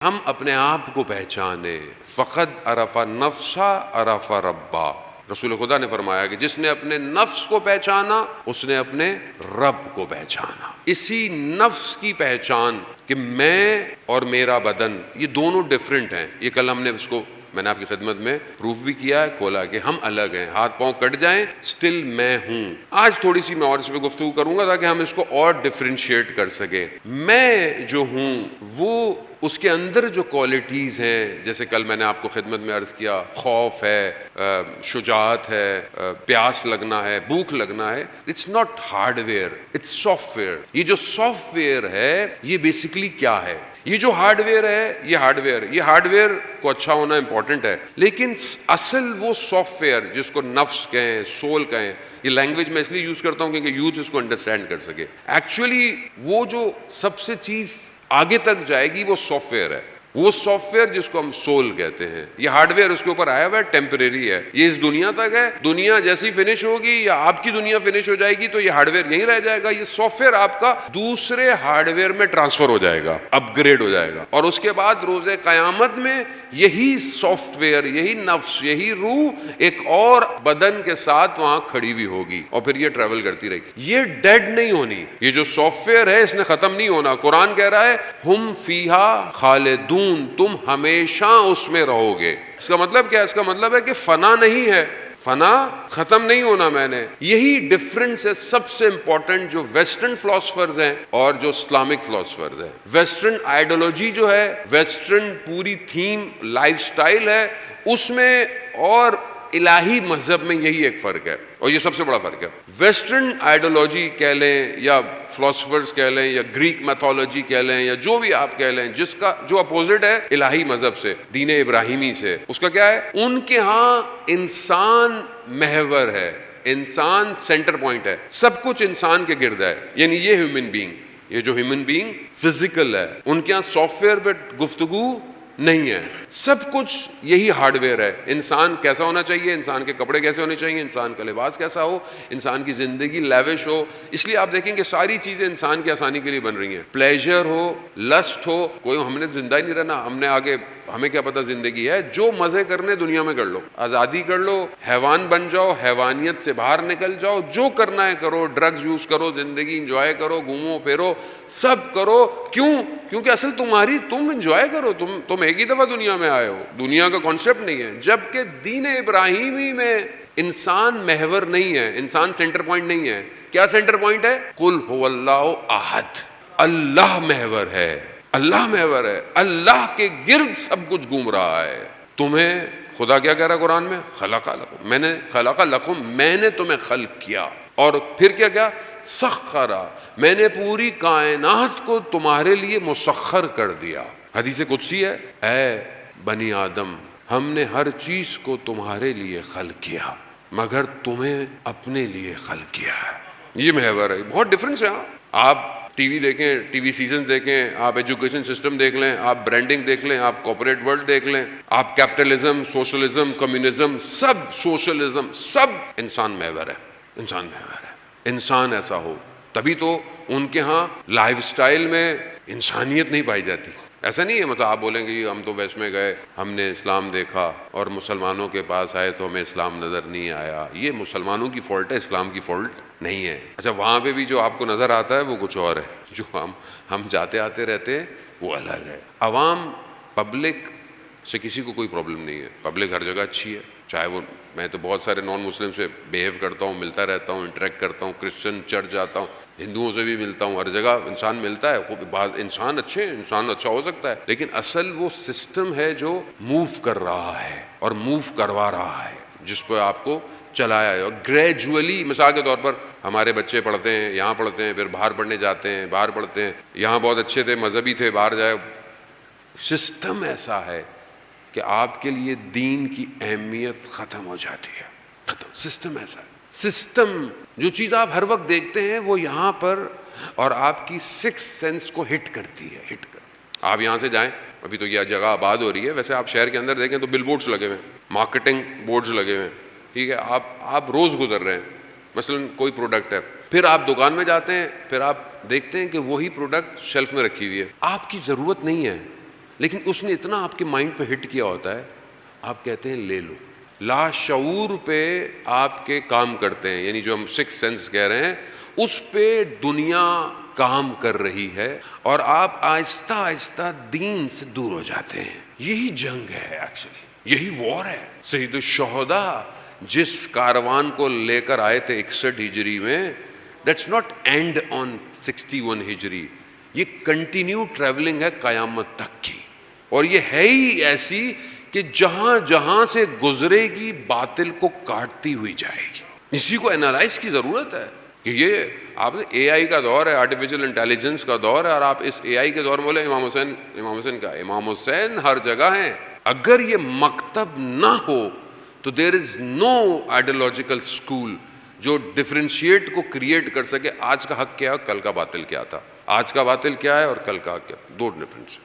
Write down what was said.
ہم اپنے آپ کو پہچانے. فقد عرف نفسا عرف ربا. رسول خدا نے فرمایا کہ جس نے اپنے نفس کو پہچانا اس نے اپنے رب کو پہچانا. اسی نفس کی پہچان کہ میں اور میرا بدن یہ دونوں ڈیفرنٹ ہیں. یہ کل ہم نے اس کو میں نے آپ کی خدمت میں پروف بھی کیا ہے، کھولا کہ ہم الگ ہیں. ہاتھ پاؤں کٹ جائیں سٹل میں ہوں. آج تھوڑی سی میں اور اس پہ گفتگو کروں گا تاکہ ہم اس کو اور ڈفرینشیٹ کر سکیں. میں جو ہوں وہ اس کے اندر جو کوالٹیز ہیں، جیسے کل میں نے آپ کو خدمت میں عرض کیا، خوف ہے، شجاعت ہے، پیاس لگنا ہے، بھوک لگنا ہے. It's not hardware, it's software. یہ جو سافٹ ویئر ہے یہ بیسیکلی کیا ہے؟ یہ جو ہارڈ ویئر ہے یہ ہارڈ ویئر کو اچھا ہونا امپورٹنٹ ہے، لیکن اصل وہ سافٹ ویئر جس کو نفس کہیں، سول کہیں، یہ لینگویج میں اس لیے یوز کرتا ہوں کیونکہ یوتھ اس کو انڈرسٹینڈ کر سکے. ایکچولی وہ جو سب سے چیز آگے تک جائے گی وہ سافٹ ویئر ہے. وہ سافٹ ویئر جس کو ہم سول کہتے ہیں. یہ ہارڈ ویئر اس کے اوپر آیا ہوا ہے، ٹیمپریری ہے. یہ اس دنیا تک ہے. دنیا جیسی فنش ہوگی یا آپ کی دنیا فنش ہو جائے گی تو یہ ہارڈ ویئر یہیں رہ جائے گا. یہ سافٹ ویئر آپ کا دوسرے ہارڈ ویئر میں ٹرانسفر ہو جائے گا، اپ گریڈ ہو جائے گا، اور اس کے بعد روز قیامت میں یہی سافٹ ویئر، یہی نفس، یہی روح ایک اور بدن کے ساتھ وہاں کھڑی ہوئی ہوگی اور پھر یہ ٹریول کرتی رہے گی. یہ ڈیڈ نہیں ہونی. یہ جو سافٹ ویئر ہے اس نے ختم نہیں ہونا. قرآن کہہ رہا ہے ہم فیہا خالدون، تم ہمیشہ اس میں رہو گے. اس کا مطلب کیا ہے؟ اس کا مطلب ہے کہ فنا نہیں ہے، فنا ختم نہیں ہونا. میں نے یہی ڈفرنس ہے سب سے امپورٹنٹ جو ویسٹرن فلاسفرز ہیں اور جو اسلامک فلاسفرز ہیں. ویسٹرن آئیڈیالوجی جو ہے، ویسٹرن پوری تھیم لائف سٹائل ہے، اس میں اور الہی مذہب میں یہی ایک فرق ہے، اور یہ سب سے بڑا فرق ہے. ویسٹرن آئیڈیالوجی کہہ لیں یا فلاسفرز کہہ لیں یا گریک میتھولوجی کہہ لیں یا جو بھی آپ کہہ لیں، جس کا جو اپوزٹ ہے الہی مذہب سے، دین ابراہیمی سے، اس کا کیا ہے؟ ان کے ہاں انسان محور ہے، انسان سینٹر پوائنٹ ہے، سب کچھ انسان کے گرد ہے. یعنی یہ ہیومن بینگ، یہ جو ہیومن بینگ فزیکل ہے، ان کے ہاں سافٹ ویئر پہ گفتگو نہیں ہے. سب کچھ یہی ہارڈ ویئر ہے. انسان کیسا ہونا چاہیے، انسان کے کپڑے کیسے ہونے چاہیے، انسان کا لباس کیسا ہو، انسان کی زندگی لیوش ہو. اس لیے آپ دیکھیں کہ ساری چیزیں انسان کی آسانی کے لیے بن رہی ہیں. پلیجر ہو، لسٹ ہو، کوئی ہم نے زندہ ہی نہیں رہنا. ہم نے آگے ہمیں کیا پتہ زندگی ہے. جو مزے کرنے دنیا میں کر لو، آزادی کر لو، حیوان بن جاؤ، حیوانیت سے باہر نکل جاؤ، جو کرنا ہے کرو، ڈرگز یوز کرو، زندگی انجوائے کرو، گھومو پھرو، سب کرو. کیوں؟ کیونکہ اصل تمہاری، تم انجوائے کرو. تم ایک ہی دفعہ دنیا میں آئے ہو، دنیا کا کانسیپٹ نہیں ہے. جبکہ دین ابراہیمی میں انسان محور نہیں ہے، انسان سینٹر پوائنٹ نہیں ہے. کیا سینٹر پوائنٹ ہے؟ قل هو اللہ احد. اللہ محور ہے، اللہ محور ہے. اللہ کے گرد سب کچھ گھوم رہا ہے. تمہیں خدا کیا کہہ رہا ہے قرآن میں؟ خلق لکم، میں نے خلق لکم، میں نے تمہیں خلق کیا. اور پھر کیا سخرا، میں نے پوری کائنات کو تمہارے لیے مسخر کر دیا. حدیث قدسی ہے، اے بنی آدم ہم نے ہر چیز کو تمہارے لیے خلق کیا مگر تمہیں اپنے لیے خلق کیا ہے. یہ محور ہے. بہت ڈفرنس ہے. آپ ٹی وی دیکھیں، ٹی وی سیزن دیکھیں، آپ ایجوکیشن سسٹم دیکھ لیں، آپ برانڈنگ دیکھ لیں، آپ کارپوریٹ ورلڈ دیکھ لیں، آپ کیپٹلزم، سوشلزم، کمیونزم، سب سوشلزم، سب انسان محور ہے. انسان محور ہے. انسان ایسا ہو تبھی تو ان کے ہاں لائف سٹائل میں انسانیت نہیں پائی جاتی. ایسا نہیں ہے مطلب آپ بولیں گے ہم تو ویسٹ میں گئے، ہم نے اسلام دیکھا اور مسلمانوں کے پاس آئے تو ہمیں اسلام نظر نہیں آیا. یہ مسلمانوں کی فالٹ ہے، اسلام کی فالٹ نہیں ہے. اچھا وہاں پہ بھی جو آپ کو نظر آتا ہے وہ کچھ اور ہے، جو ہم جاتے آتے رہتے ہیں وہ الگ ہے. عوام پبلک سے کسی کو کوئی پرابلم نہیں ہے. پبلک ہر جگہ اچھی ہے، چاہے وہ، میں تو بہت سارے نان مسلم سے بیہیو کرتا ہوں، ملتا رہتا ہوں، انٹریکٹ کرتا ہوں، کرسچن چرچ جاتا ہوں، ہندوؤں سے بھی ملتا ہوں. ہر جگہ انسان ملتا ہے. بعض انسان اچھے ہیں، انسان اچھا ہو سکتا ہے، لیکن اصل وہ سسٹم ہے جو موو کر رہا ہے اور موو کروا رہا ہے، جس پہ آپ کو چلایا ہے. اور گریجولی، مثال کے طور پر ہمارے بچے پڑھتے ہیں، یہاں پڑھتے ہیں، پھر باہر پڑھنے جاتے ہیں، باہر پڑھتے ہیں، یہاں بہت اچھے تھے، مذہبی تھے، باہر جائے. سسٹم ایسا ہے کہ آپ کے لیے دین کی اہمیت ختم ہو جاتی ہے. ختم. سسٹم ایسا ہے. سسٹم جو چیز آپ ہر وقت دیکھتے ہیں وہ یہاں پر اور آپ کی سکس سینس کو ہٹ کرتی ہے. آپ یہاں سے جائیں، ابھی تو یہ جگہ آباد ہو رہی ہے، ویسے آپ شہر کے اندر دیکھیں تو بل بورڈز لگے ہوئے ہیں، مارکیٹنگ بورڈز لگے ہوئے ہیں. ٹھیک ہے، آپ روز گزر رہے ہیں، مثلا کوئی پروڈکٹ ہے، پھر آپ دکان میں جاتے ہیں، پھر آپ دیکھتے ہیں کہ وہی پروڈکٹ شیلف میں رکھی ہوئی ہے. آپ کی ضرورت نہیں ہے، لیکن اس نے اتنا آپ کے مائنڈ پہ ہٹ کیا ہوتا ہے، آپ کہتے ہیں لے لو، لاشعور پہ آپ کے کام کرتے ہیں، یعنی جو ہم سکس سینس کہہ رہے ہیں اس پہ دنیا کام کر رہی ہے اور آپ آہستہ آہستہ دین سے دور ہو جاتے ہیں۔ یہی جنگ ہے ایکچولی، یہی وار ہے۔ سید الشہداء جس کاروان کو لے کر آئے تھے 61 ہجری میں، دیٹس ناٹ اینڈ آن 61 ہجری، یہ کنٹینیو ٹریولنگ ہے قیامت تک کی، اور یہ ہے ہی ایسی کہ جہاں جہاں سے گزرے گی باطل کو کاٹتی ہوئی جائے گی۔ اسی کو انالائز کی ضرورت ہے کہ یہ آپ اے آئی کا دور ہے، آرٹیفیشل انٹیلیجنس کا دور ہے، اور آپ اس اے آئی کے دور میں بولے امام حسین کا، امام حسین ہر جگہ ہیں۔ اگر یہ مکتب نہ ہو تو دیر از نو آئیڈیالوجیکل اسکول جو ڈفرینشیٹ کو کریٹ کر سکے، آج کا حق کیا ہے کل کا باطل کیا تھا، آج کا باطل کیا ہے اور کل کا حق کیا، دو ڈفرینس۔